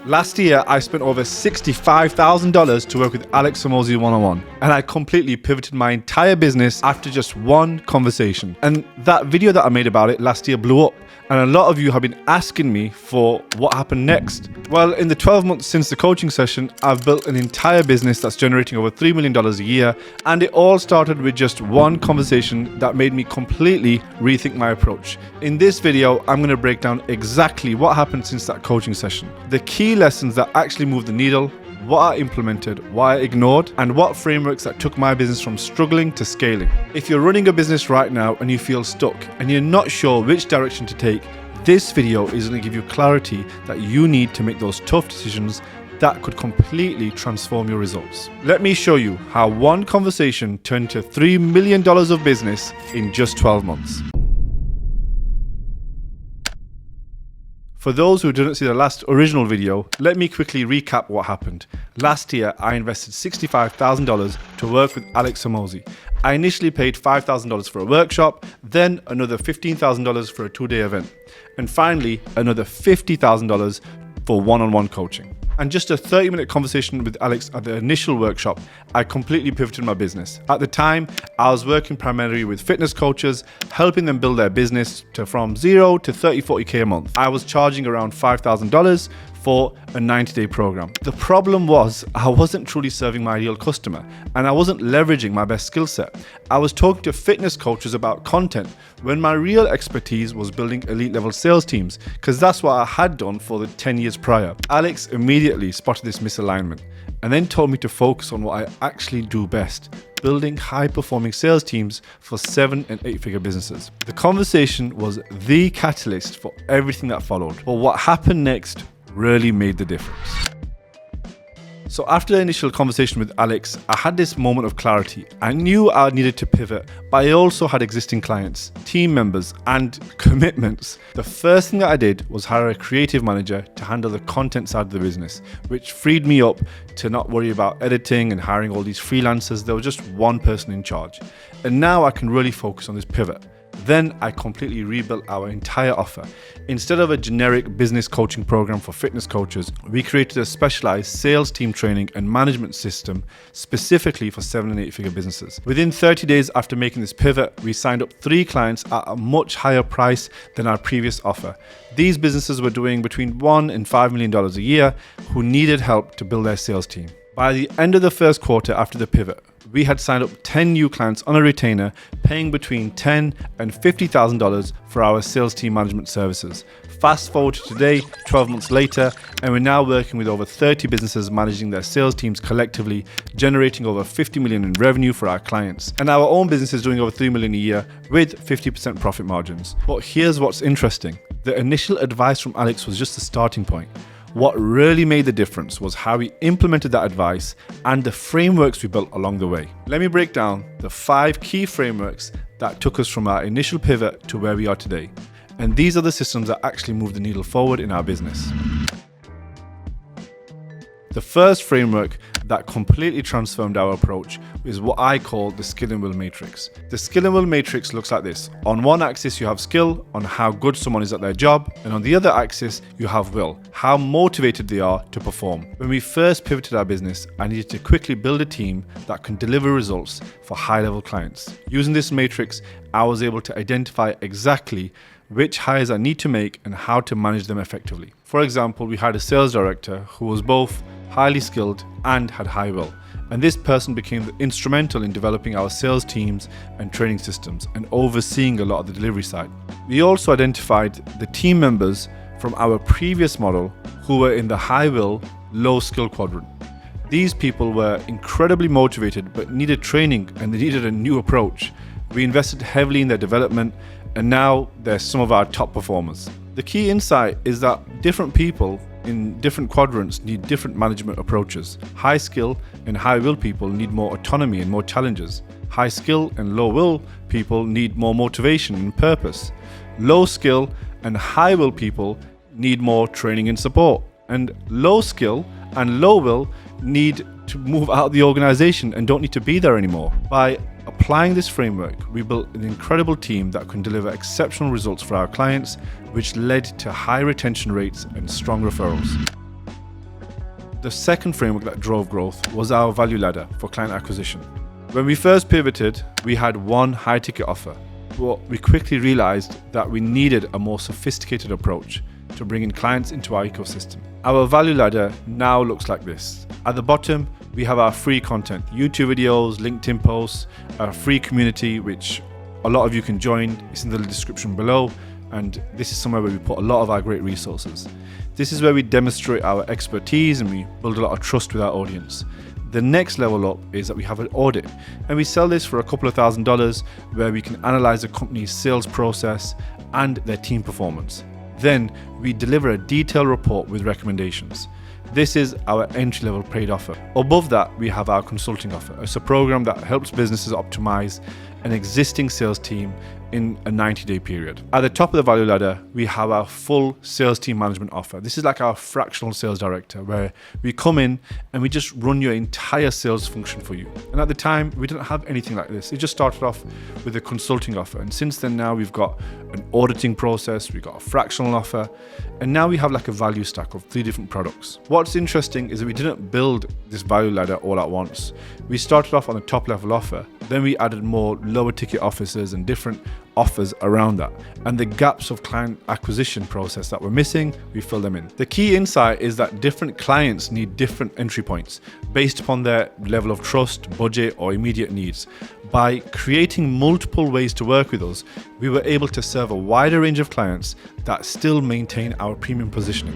Last year, I spent over $65,000 to work with Alex Hormozi one-on-one, and I completely pivoted my entire business after just one conversation. And that video that I made about it last year blew up, and a lot of you have been asking me for what happened next. Well, in the 12 months since the coaching session, I've built an entire business that's generating over $3 million a year, and it all started with just one conversation that made me completely rethink my approach. In this video, I'm going to break down exactly what happened since that coaching session, the key lessons that actually moved the needle, what I implemented, what I ignored, and what frameworks that took my business from struggling to scaling. If you're running a business right now and you feel stuck and you're not sure which direction to take, this video is going to give you clarity that you need to make those tough decisions that could completely transform your results. Let me show you how one conversation turned to $3 million of business in just 12 months. For those who didn't see the last original video, let me quickly recap what happened. Last year, I invested $65,000 to work with Alex Hormozi. I initially paid $5,000 for a workshop, then another $15,000 for a 2-day event, and finally another $50,000 for one-on-one coaching. And just a 30-minute conversation with Alex at the initial workshop, I completely pivoted my business. At the time, I was working primarily with fitness coaches, helping them build their business from 0 to 30-40K a month. I was charging around $5,000 for a 90-day program. The problem was I wasn't truly serving my ideal customer, and I wasn't leveraging my best skill set. I was talking to fitness coaches about content when my real expertise was building elite level sales teams, because that's what I had done for the 10 years prior. Alex immediately spotted this misalignment and then told me to focus on what I actually do best: building high-performing sales teams for 7- and 8-figure businesses. The conversation was the catalyst for everything that followed, but what happened next really made the difference. So after the initial conversation with Alex, I had this moment of clarity. I knew I needed to pivot, but I also had existing clients, team members, and commitments. The first thing that I did was hire a creative manager to handle the content side of the business, which freed me up to not worry about editing and hiring all these freelancers. There was just one person in charge. And now I can really focus on this pivot. Then I completely rebuilt our entire offer. Instead of a generic business coaching program for fitness coaches, we created a specialized sales team training and management system specifically for 7- and 8-figure businesses. Within 30 days after making this pivot, we signed up 3 clients at a much higher price than our previous offer. These businesses were doing between $1 and $5 million a year who needed help to build their sales team. By the end of the first quarter after the pivot, we had signed up 10 new clients on a retainer, paying between $10,000 and $50,000 for our sales team management services. Fast forward to today, 12 months later, and we're now working with over 30 businesses managing their sales teams collectively, generating over $50 million in revenue for our clients. And our own business is doing over $3 million a year with 50% profit margins. But here's what's interesting. The initial advice from Alex was just the starting point. What really made the difference was how we implemented that advice and the frameworks we built along the way. Let me break down the 5 key frameworks that took us from our initial pivot to where we are today. And these are the systems that actually move the needle forward in our business. The first framework that completely transformed our approach is what I call the skill and will matrix. The skill and will matrix looks like this. On one axis, you have skill, on how good someone is at their job, and on the other axis, you have will, how motivated they are to perform. When we first pivoted our business, I needed to quickly build a team that can deliver results for high-level clients. Using this matrix, I was able to identify exactly which hires I need to make and how to manage them effectively. For example, we had a sales director who was both highly skilled and had high will. And this person became instrumental in developing our sales teams and training systems and overseeing a lot of the delivery side. We also identified the team members from our previous model who were in the high will, low skill quadrant. These people were incredibly motivated but needed training and they needed a new approach. We invested heavily in their development and now they're some of our top performers. The key insight is that different people in different quadrants need different management approaches. High skill and high will people need more autonomy and more challenges. High skill and low will people need more motivation and purpose. Low skill and high will people need more training and support. And low skill and low will need to move out of the organization and don't need to be there anymore. By applying this framework, we built an incredible team that can deliver exceptional results for our clients, which led to high retention rates and strong referrals. The second framework that drove growth was our value ladder for client acquisition. When we first pivoted, we had one high ticket offer, but we quickly realized that we needed a more sophisticated approach to bringing clients into our ecosystem. Our value ladder now looks like this. At the bottom, we have our free content, YouTube videos, LinkedIn posts, our free community, which a lot of you can join. It's in the description below. And this is somewhere where we put a lot of our great resources. This is where we demonstrate our expertise and we build a lot of trust with our audience. The next level up is that we have an audit, and we sell this for a couple of $1,000s where we can analyze a company's sales process and their team performance. Then we deliver a detailed report with recommendations. This is our entry-level paid offer. Above that, we have our consulting offer. It's a program that helps businesses optimize an existing sales team in a 90-day period. At the top of the value ladder, we have our full sales team management offer. This is like our fractional sales director, where we come in and we just run your entire sales function for you. And at the time, we didn't have anything like this. It just started off with a consulting offer. And since then now we've got an auditing process, we've got a fractional offer, and now we have like a value stack of 3 different products. What's interesting is that we didn't build this value ladder all at once. We started off on the top level offer, then we added more lower ticket offices and different offers around that. And the gaps of client acquisition process that we're missing, we fill them in. The key insight is that different clients need different entry points based upon their level of trust, budget, or immediate needs. By creating multiple ways to work with us, we were able to serve a wider range of clients that still maintain our premium positioning.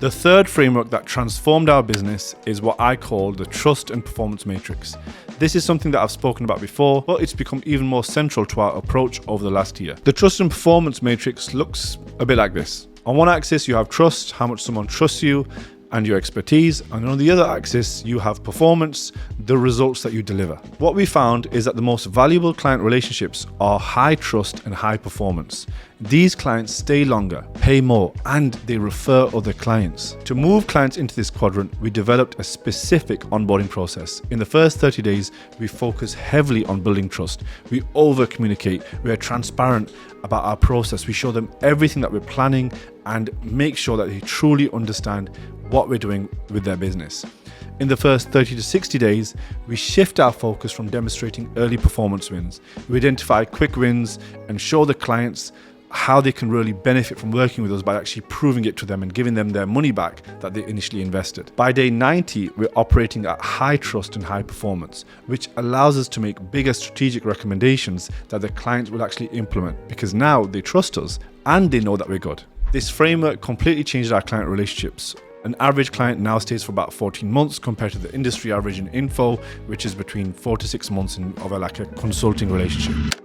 The third framework that transformed our business is what I call the trust and performance matrix. This is something that I've spoken about before, but it's become even more central to our approach over the last year. The trust and performance matrix looks a bit like this. On one axis, you have trust, how much someone trusts you, and your expertise, and on the other axis you have performance, the results that you deliver. What we found is that the most valuable client relationships are high trust and high performance. These clients stay longer, pay more, and they refer other clients. To move clients into this quadrant, we developed a specific onboarding process. In the first 30 days, we focus heavily on building trust. We over communicate, we are transparent about our process. We show them everything that we're planning and make sure that they truly understand what we're doing with their business. In the first 30 to 60 days, we shift our focus from demonstrating early performance wins. We identify quick wins and show the clients how they can really benefit from working with us by actually proving it to them and giving them their money back that they initially invested. By day 90, we're operating at high trust and high performance, which allows us to make bigger strategic recommendations that the clients will actually implement because now they trust us and they know that we're good. This framework completely changed our client relationships. An average client now stays for about 14 months compared to the industry average in info, which is between 4 to 6 months of a consulting relationship.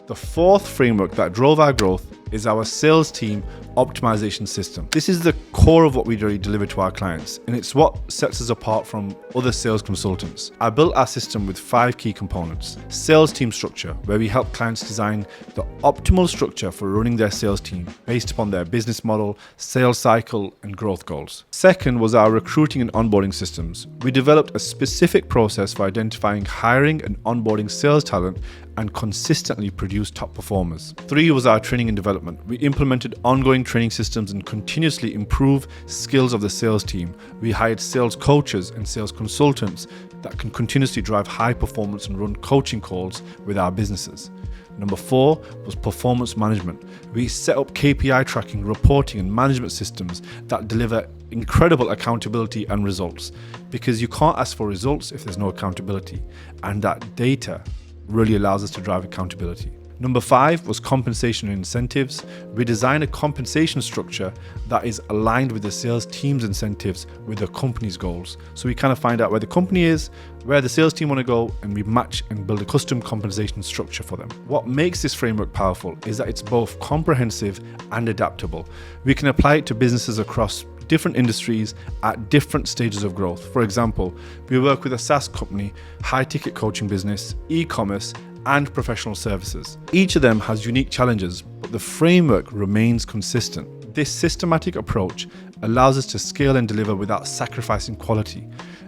The fourth framework that drove our growth is our sales team optimization system. This is the core of what we really deliver to our clients, and it's what sets us apart from other sales consultants. I built our system with 5 key components. Sales team structure, where we help clients design the optimal structure for running their sales team based upon their business model, sales cycle, and growth goals. Second was our recruiting and onboarding systems. We developed a specific process for identifying, hiring, and onboarding sales talent and consistently produce top performers. 3 was our training and development. We implemented ongoing training systems and continuously improve skills of the sales team. We hired sales coaches and sales consultants that can continuously drive high performance and run coaching calls with our businesses. Number 4 was performance management. We set up KPI tracking, reporting, and management systems that deliver incredible accountability and results, because you can't ask for results if there's no accountability, and that data really allows us to drive accountability. Number 5 was compensation and incentives. We designed a compensation structure that is aligned with the sales team's incentives with the company's goals. So we kind of find out where the company is, where the sales team want to go, and we match and build a custom compensation structure for them. What makes this framework powerful is that it's both comprehensive and adaptable. We can apply it to businesses across different industries at different stages of growth. For example, we work with a SaaS company, high ticket coaching business, e-commerce, and professional services. Each of them has unique challenges, but the framework remains consistent. This systematic approach allows us to scale and deliver without sacrificing quality,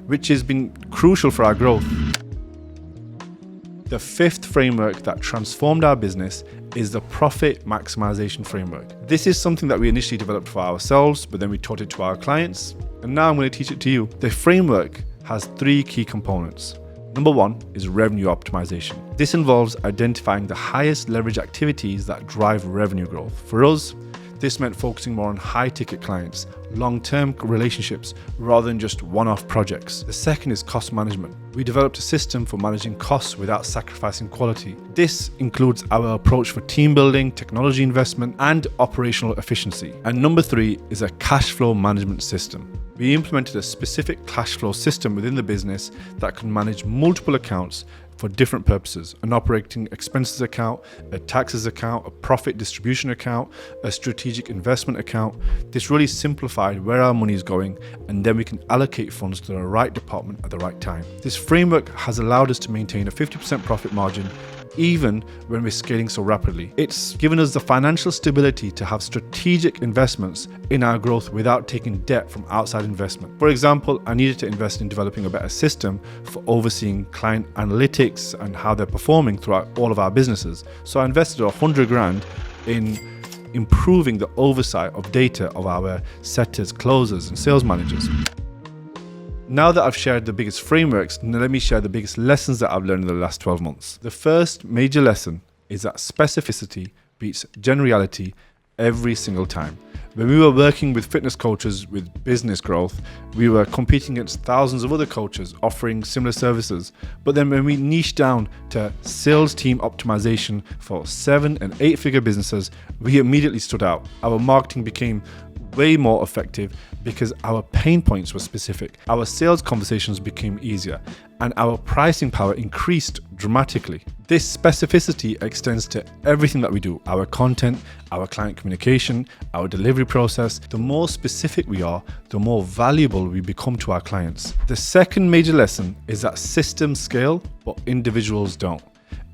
which has been crucial for our growth. The 5th framework that transformed our business is the profit maximization framework. This is something that we initially developed for ourselves, but then we taught it to our clients, and now I'm going to teach it to you. The framework has 3 key components. Number 1 is revenue optimization. This involves identifying the highest leverage activities that drive revenue growth. For us, this meant focusing more on high-ticket clients, long-term relationships, rather than just one-off projects. The second is cost management. We developed a system for managing costs without sacrificing quality. This includes our approach for team building, technology investment, and operational efficiency. And number 3 is a cash flow management system. We implemented a specific cash flow system within the business that can manage multiple accounts for different purposes: an operating expenses account, a taxes account, a profit distribution account, a strategic investment account. This really simplified where our money is going, and then we can allocate funds to the right department at the right time. This framework has allowed us to maintain a 50% profit margin even when we're scaling so rapidly. It's given us the financial stability to have strategic investments in our growth without taking debt from outside investment. For example, I needed to invest in developing a better system for overseeing client analytics and how they're performing throughout all of our businesses. So I invested 100 grand in improving the oversight of data of our setters, closers, and sales managers. Now that I've shared the biggest frameworks, let me share the biggest lessons that I've learned in the last 12 months. The first major lesson is that specificity beats generality every single time. When we were working with fitness coaches with business growth, we were competing against thousands of other coaches offering similar services. But then when we niched down to sales team optimization for 7- and 8-figure businesses, we immediately stood out. Our marketing became way more effective because our pain points were specific. Our sales conversations became easier, and our pricing power increased dramatically. This specificity extends to everything that we do: our content, our client communication, our delivery process. The more specific we are, the more valuable we become to our clients. The second major lesson is that systems scale, but individuals don't.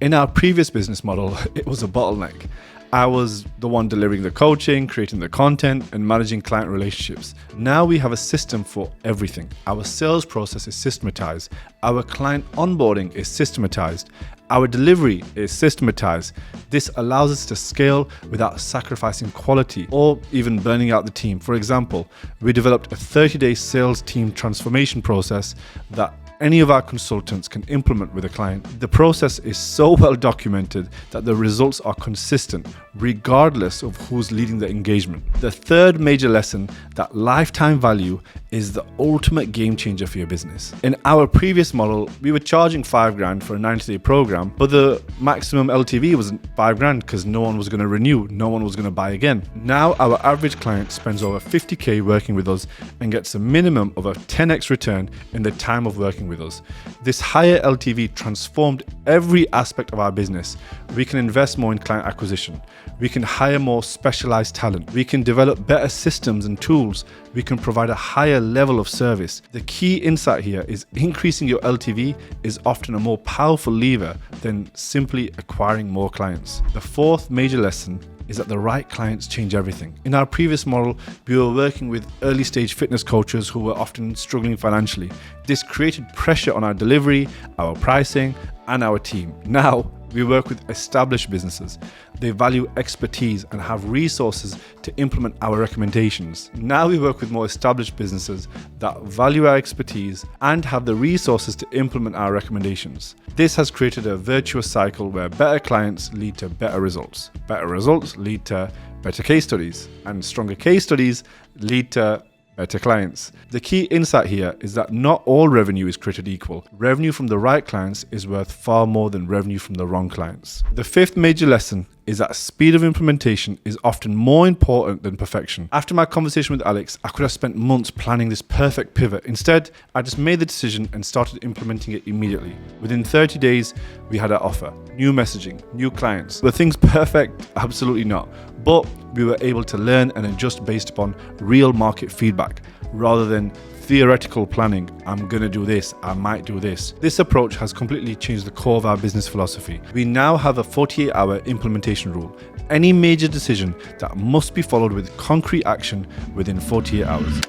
In our previous business model, it was a bottleneck. I was the one delivering the coaching, creating the content, and managing client relationships. Now we have a system for everything. Our sales process is systematized. Our client onboarding is systematized. Our delivery is systematized. This allows us to scale without sacrificing quality or even burning out the team. For example, we developed a 30-day sales team transformation process that any of our consultants can implement with a client. The process is so well documented that the results are consistent regardless of who's leading the engagement. The third major lesson, that lifetime value is the ultimate game changer for your business. In our previous model, we were charging 5 grand for a 90-day program, but the maximum LTV wasn't 5 grand because no one was going to renew, no one was going to buy again. Now our average client spends over 50k working with us and gets a minimum of a 10x return in the time of working with us. This higher LTV transformed every aspect of our business. We can invest more in client acquisition. We can hire more specialized talent. We can develop better systems and tools. We can provide a higher level of service. The key insight here is increasing your LTV is often a more powerful lever than simply acquiring more clients. The fourth major lesson is that the right clients change everything. In our previous model, we were working with early stage fitness coaches who were often struggling financially. This created pressure on our delivery, our pricing, and our team. Now, we work with established businesses. They value expertise and have resources to implement our recommendations. Now we work with more established businesses that value our expertise and have the resources to implement our recommendations. This has created a virtuous cycle where better clients lead to better results. Better results lead to better case studies, and stronger case studies lead to better clients. The key insight here is that not all revenue is created equal. Revenue from the right clients is worth far more than revenue from the wrong clients. The fifth major lesson is that speed of implementation is often more important than perfection. After my conversation with Alex, I could have spent months planning this perfect pivot. Instead, I just made the decision and started implementing it immediately. Within 30 days, we had our offer, new messaging, new clients. Were things perfect? Absolutely not. But we were able to learn and adjust based upon real market feedback rather than theoretical planning. I'm going to do this, I might do this. This approach has completely changed the core of our business philosophy. We now have a 48-hour implementation rule. Any major decision that must be followed with concrete action within 48 hours.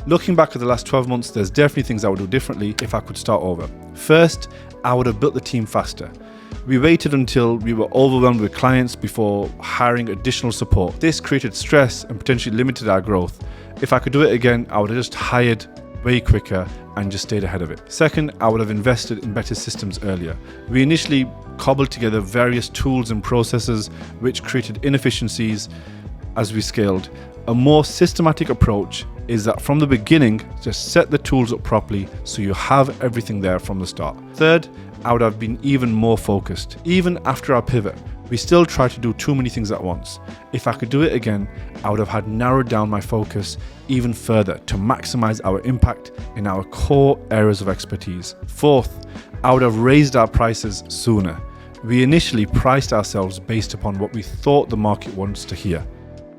Looking back at the last 12 months, there's definitely things I would do differently if I could start over. First, I would have built the team faster. We waited until we were overwhelmed with clients before hiring additional support. This created stress and potentially limited our growth. If I could do it again, I would have just hired way quicker and just stayed ahead of it. Second, I would have invested in better systems earlier. We initially cobbled together various tools and processes which created inefficiencies as we scaled. A more systematic approach is that from the beginning, just set the tools up properly so you have everything there from the start. Third, I would have been even more focused. Even after our pivot, we still tried to do too many things at once. If I could do it again, I would have had narrowed down my focus even further to maximize our impact in our core areas of expertise. Fourth, I would have raised our prices sooner. We initially priced ourselves based upon what we thought the market wants to hear,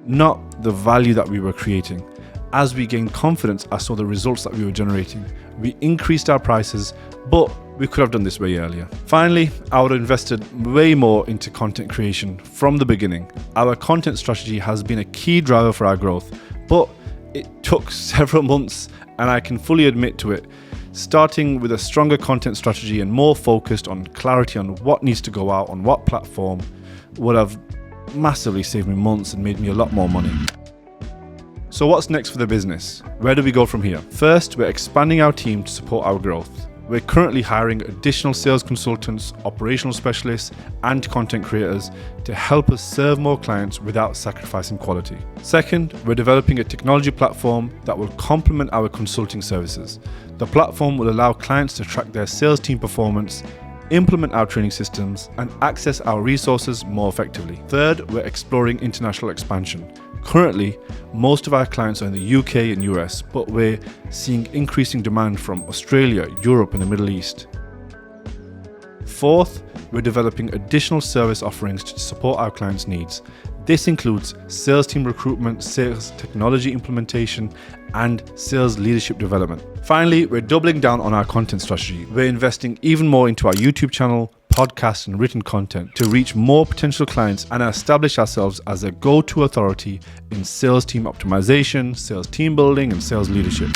not the value that we were creating. As we gained confidence, I saw the results that we were generating. We increased our prices, but we could have done this way earlier. Finally, I would have invested way more into content creation from the beginning. Our content strategy has been a key driver for our growth, but it took several months, and I can fully admit to it. Starting with a stronger content strategy and more focused on clarity on what needs to go out on what platform would have massively saved me months and made me a lot more money. So what's next for the business? Where do we go from here? First, we're expanding our team to support our growth. We're currently hiring additional sales consultants, operational specialists, and content creators to help us serve more clients without sacrificing quality. Second, we're developing a technology platform that will complement our consulting services. The platform will allow clients to track their sales team performance, implement our training systems, and access our resources more effectively. Third, we're exploring international expansion. Currently, most of our clients are in the UK and US, but we're seeing increasing demand from Australia, Europe, and the Middle East. Fourth, we're developing additional service offerings to support our clients' needs. This includes sales team recruitment, sales technology implementation, and sales leadership development. Finally, we're doubling down on our content strategy. We're investing even more into our YouTube channel, podcasts, and written content to reach more potential clients and establish ourselves as a go-to authority in sales team optimization, sales team building, and sales leadership.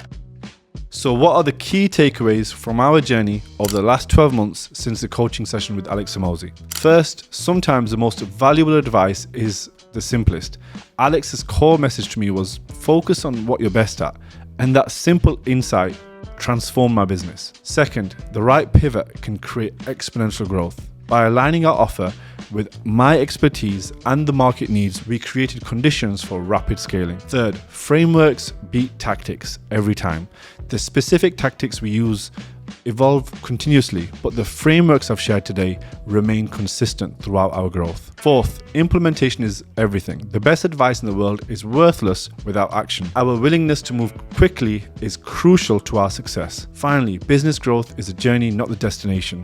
So what are the key takeaways from our journey over the last 12 months since the coaching session with Alex Hormozi? First, sometimes the most valuable advice is the simplest. Alex's core message to me was focus on what you're best at, and that simple insight transformed my business. Second, the right pivot can create exponential growth. By aligning our offer with my expertise and the market needs, we created conditions for rapid scaling. Third, frameworks beat tactics every time. The specific tactics we use evolve continuously, but the frameworks I've shared today remain consistent throughout our growth. Fourth, implementation is everything. The best advice in the world is worthless without action. Our willingness to move quickly is crucial to our success. Finally, business growth is a journey, not the destination.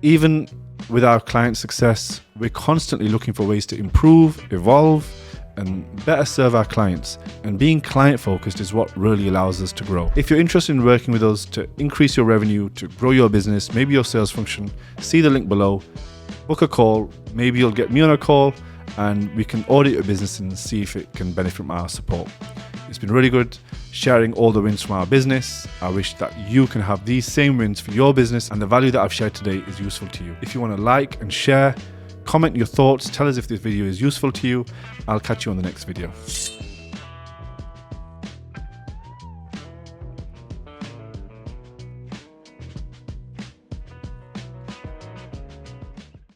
Even with our client success, we're constantly looking for ways to improve, evolve, and better serve our clients. And being client focused is what really allows us to grow. If you're interested in working with us to increase your revenue, to grow your business, maybe your sales function, see the link below, book a call. Maybe you'll get me on a call and we can audit your business and see if it can benefit from our support. It's been really good sharing all the wins from our business. I wish that you can have these same wins for your business, and the value that I've shared today is useful to you. If you want to like and share, comment your thoughts, tell us if this video is useful to you. I'll catch you on the next video.